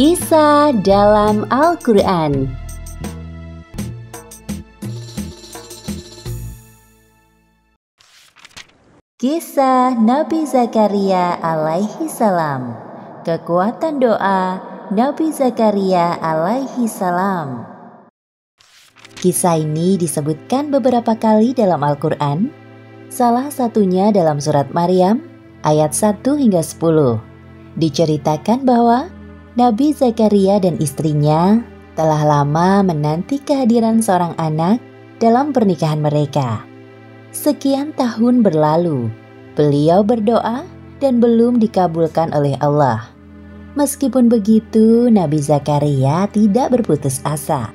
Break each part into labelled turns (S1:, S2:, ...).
S1: Kisah dalam Al-Quran. Kisah Nabi Zakaria alaihi salam. Kekuatan doa Nabi Zakaria alaihi salam. Kisah ini disebutkan beberapa kali dalam Al-Quran. Salah satunya dalam surat Maryam ayat 1 hingga 10. Diceritakan bahwa Nabi Zakaria dan istrinya telah lama menanti kehadiran seorang anak dalam pernikahan mereka. Sekian tahun berlalu, beliau berdoa dan belum dikabulkan oleh Allah. Meskipun begitu, Nabi Zakaria tidak berputus asa.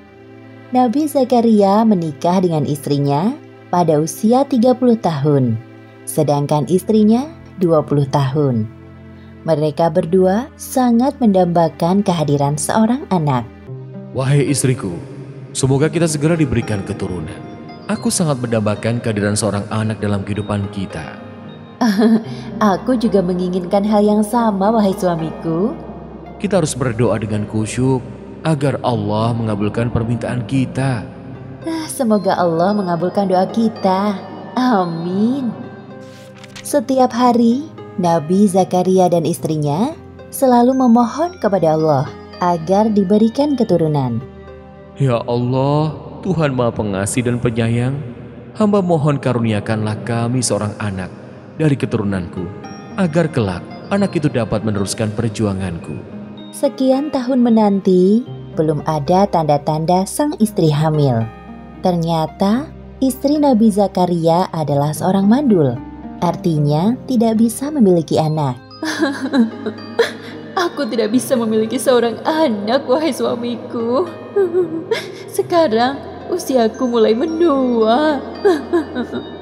S1: Nabi Zakaria menikah dengan istrinya pada usia 30 tahun, sedangkan istrinya 20 tahun. Mereka berdua sangat mendambakan kehadiran seorang anak.
S2: Wahai istriku, semoga kita segera diberikan keturunan. Aku sangat mendambakan kehadiran seorang anak dalam kehidupan kita.
S1: Aku juga menginginkan hal yang sama, wahai suamiku.
S2: Kita harus berdoa dengan khusyuk agar Allah mengabulkan permintaan kita.
S1: Semoga Allah mengabulkan doa kita. Amin. Setiap hari, Nabi Zakaria dan istrinya selalu memohon kepada Allah agar diberikan keturunan.
S2: Ya Allah, Tuhan Maha Pengasih dan Penyayang, hamba mohon karuniakanlah kami seorang anak dari keturunanku, agar kelak anak itu dapat meneruskan perjuanganku.
S1: Sekian tahun menanti, belum ada tanda-tanda sang istri hamil. Ternyata istri Nabi Zakaria adalah seorang mandul. Artinya tidak bisa memiliki anak. Aku tidak bisa memiliki seorang anak, wahai suamiku. Sekarang usiaku mulai menua.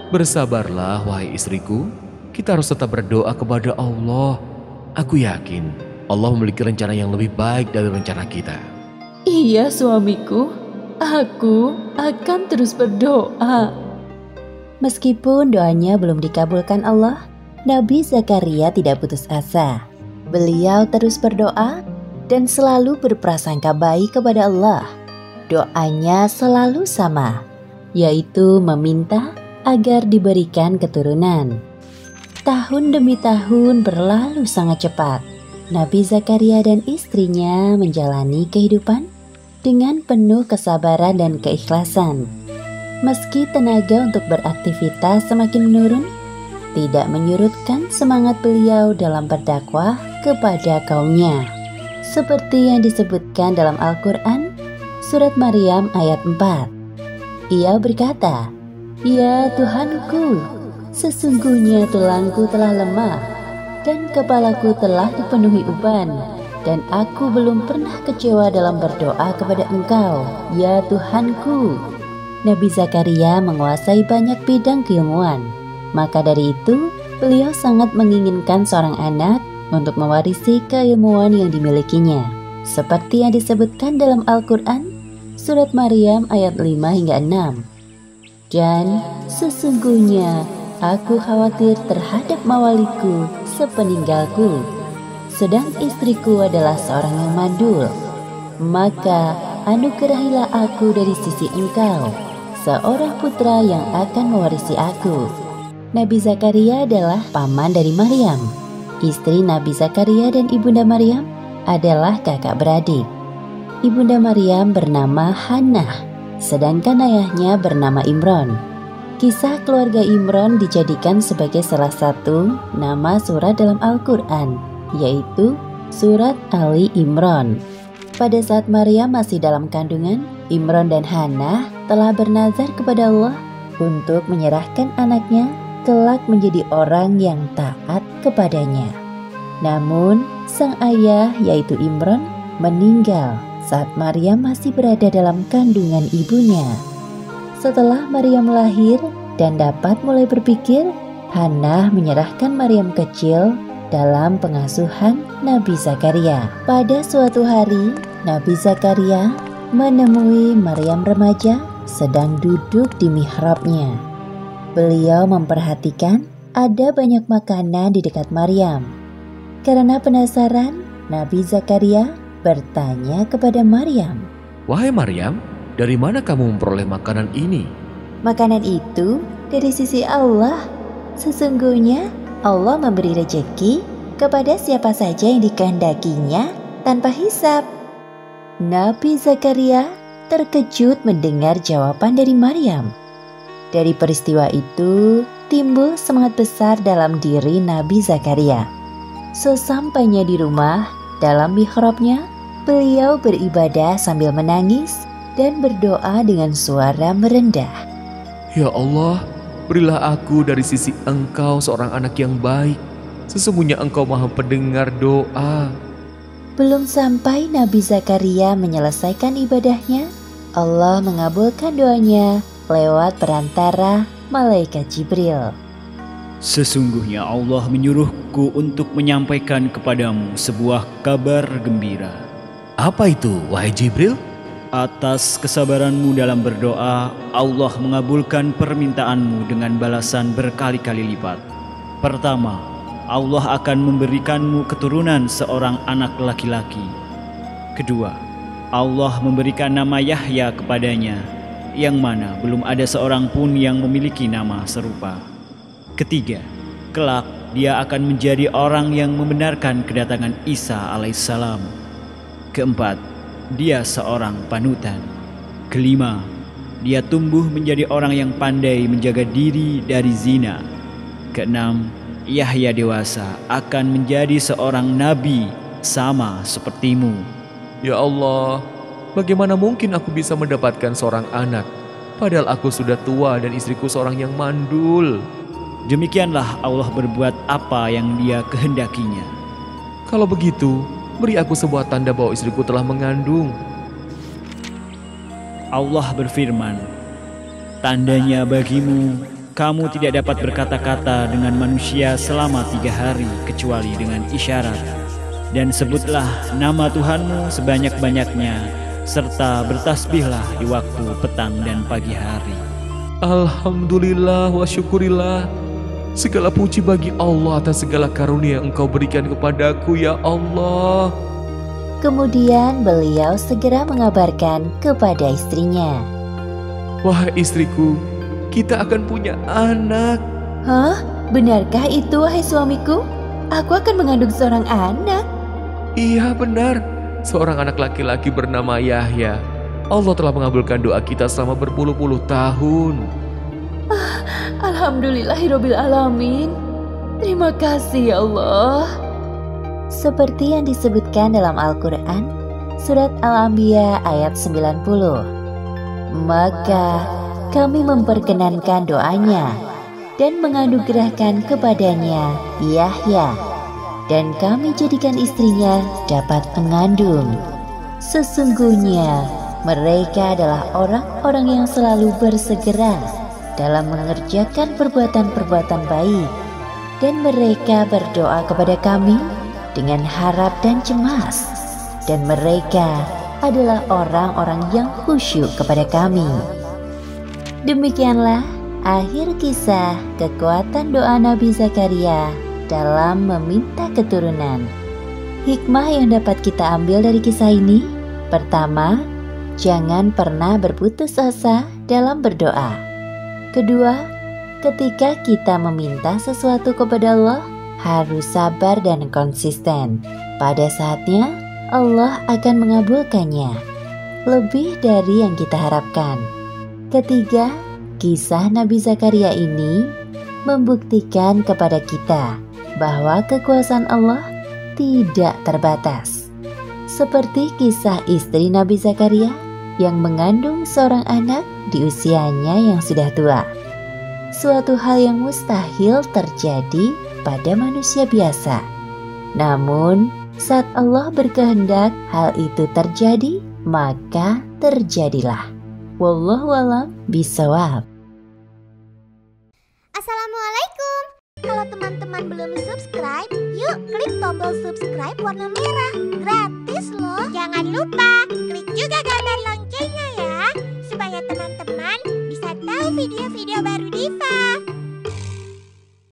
S2: Bersabarlah wahai istriku, kita harus tetap berdoa kepada Allah. Aku yakin Allah memiliki rencana yang lebih baik dari rencana kita.
S1: Iya suamiku, aku akan terus berdoa. Meskipun doanya belum dikabulkan Allah, Nabi Zakaria tidak putus asa. Beliau terus berdoa dan selalu berprasangka baik kepada Allah. Doanya selalu sama, yaitu meminta agar diberikan keturunan. Tahun demi tahun berlalu sangat cepat. Nabi Zakaria dan istrinya menjalani kehidupan dengan penuh kesabaran dan keikhlasan. Meski tenaga untuk beraktivitas semakin menurun, tidak menyurutkan semangat beliau dalam berdakwah kepada kaumnya. Seperti yang disebutkan dalam Al-Quran, surat Maryam ayat 4. Ia berkata, "Ya Tuhanku, sesungguhnya tulangku telah lemah, dan kepalaku telah dipenuhi uban, dan aku belum pernah kecewa dalam berdoa kepada Engkau, ya Tuhanku." Nabi Zakaria menguasai banyak bidang keilmuan. Maka dari itu, beliau sangat menginginkan seorang anak untuk mewarisi keilmuan yang dimilikinya. Seperti yang disebutkan dalam Al-Quran, surat Maryam ayat 5 hingga 6. Dan sesungguhnya aku khawatir terhadap mawaliku sepeninggalku, sedang istriku adalah seorang yang mandul. Maka anugerahilah aku dari sisi Engkau seorang putra yang akan mewarisi aku. Nabi Zakaria adalah paman dari Maryam. Istri Nabi Zakaria dan Ibunda Maryam adalah kakak beradik. Ibunda Maryam bernama Hannah, sedangkan ayahnya bernama Imron. Kisah keluarga Imron dijadikan sebagai salah satu nama surat dalam Al-Quran, yaitu surat Ali Imron. Pada saat Maryam masih dalam kandungan, Imron dan Hannah telah bernazar kepada Allah untuk menyerahkan anaknya kelak menjadi orang yang taat kepadanya. Namun, sang ayah yaitu Imron meninggal saat Maryam masih berada dalam kandungan ibunya. Setelah Maryam lahir dan dapat mulai berpikir, Hannah menyerahkan Maryam kecil dalam pengasuhan Nabi Zakaria. Pada suatu hari, Nabi Zakaria menemui Maryam remaja sedang duduk di mihrabnya. Beliau memperhatikan ada banyak makanan di dekat Maryam. Karena penasaran, Nabi Zakaria bertanya kepada Maryam.
S2: "Wahai Maryam, dari mana kamu memperoleh makanan ini?"
S1: Makanan itu dari sisi Allah. Sesungguhnya Allah memberi rejeki kepada siapa saja yang dikehendakinya tanpa hisab. Nabi Zakaria terkejut mendengar jawaban dari Maryam. Dari peristiwa itu timbul semangat besar dalam diri Nabi Zakaria. Sesampainya di rumah, dalam mihrabnya, beliau beribadah sambil menangis dan berdoa dengan suara merendah.
S2: "Ya Allah, berilah aku dari sisi Engkau seorang anak yang baik. Sesungguhnya Engkau Maha Pendengar doa."
S1: Belum sampai Nabi Zakaria menyelesaikan ibadahnya, Allah mengabulkan doanya lewat perantara malaikat Jibril.
S3: Sesungguhnya Allah menyuruhku untuk menyampaikan kepadamu sebuah kabar gembira.
S2: "Apa itu, wahai Jibril?"
S3: Atas kesabaranmu dalam berdoa, Allah mengabulkan permintaanmu dengan balasan berkali-kali lipat. Pertama, Allah akan memberikanmu keturunan seorang anak laki-laki. Kedua, Allah memberikan nama Yahya kepadanya, yang mana belum ada seorang pun yang memiliki nama serupa. Ketiga, kelak dia akan menjadi orang yang membenarkan kedatangan Isa alaihissalam. Keempat, dia seorang panutan. Kelima, dia tumbuh menjadi orang yang pandai menjaga diri dari zina. Keenam, Yahya dewasa akan menjadi seorang nabi sama sepertimu.
S2: Ya Allah, bagaimana mungkin aku bisa mendapatkan seorang anak, padahal aku sudah tua dan istriku seorang yang mandul.
S3: Demikianlah Allah berbuat apa yang Dia kehendakinya.
S2: Kalau begitu, beri aku sebuah tanda bahwa istriku telah mengandung.
S3: Allah berfirman, tandanya bagimu, kamu tidak dapat berkata-kata dengan manusia selama 3 hari kecuali dengan isyarat. Dan sebutlah nama Tuhanmu sebanyak-banyaknya, serta bertasbihlah di waktu petang dan pagi hari.
S2: Alhamdulillah wa syukurillah. Segala puji bagi Allah atas segala karunia yang Engkau berikan kepadaku, ya Allah.
S1: Kemudian beliau segera mengabarkan kepada istrinya.
S2: Wahai istriku, kita akan punya anak.
S1: Hah? Benarkah itu, wahai suamiku? Aku akan mengandung seorang anak.
S2: Iya benar, seorang anak laki-laki bernama Yahya. Allah telah mengabulkan doa kita selama berpuluh-puluh tahun.
S1: Alhamdulillahirabbil alamin. Terima kasih ya Allah. Seperti yang disebutkan dalam Al-Quran, Surat Al-Anbiya ayat 90. Maka kami memperkenankan doanya dan menganugerahkan kepadanya Yahya, dan kami jadikan istrinya dapat mengandung. Sesungguhnya mereka adalah orang-orang yang selalu bersegera dalam mengerjakan perbuatan-perbuatan baik, dan mereka berdoa kepada kami dengan harap dan cemas, dan mereka adalah orang-orang yang khusyuk kepada kami. Demikianlah akhir kisah kekuatan doa Nabi Zakaria dalam meminta keturunan. Hikmah yang dapat kita ambil dari kisah ini: pertama, jangan pernah berputus asa dalam berdoa. Kedua, ketika kita meminta sesuatu kepada Allah, harus sabar dan konsisten. Pada saatnya, Allah akan mengabulkannya lebih dari yang kita harapkan. Ketiga, kisah Nabi Zakaria ini membuktikan kepada kita bahwa kekuasaan Allah tidak terbatas. Seperti kisah istri Nabi Zakaria yang mengandung seorang anak di usianya yang sudah tua. Suatu hal yang mustahil terjadi pada manusia biasa. Namun, saat Allah berkehendak hal itu terjadi, maka terjadilah. Wallahu a'lam bishawab.
S4: Assalamualaikum. Kalau teman-teman belum subscribe, yuk klik tombol subscribe warna merah. Gratis loh. Jangan lupa klik juga gambar loncengnya ya, supaya teman-teman bisa tahu video-video baru di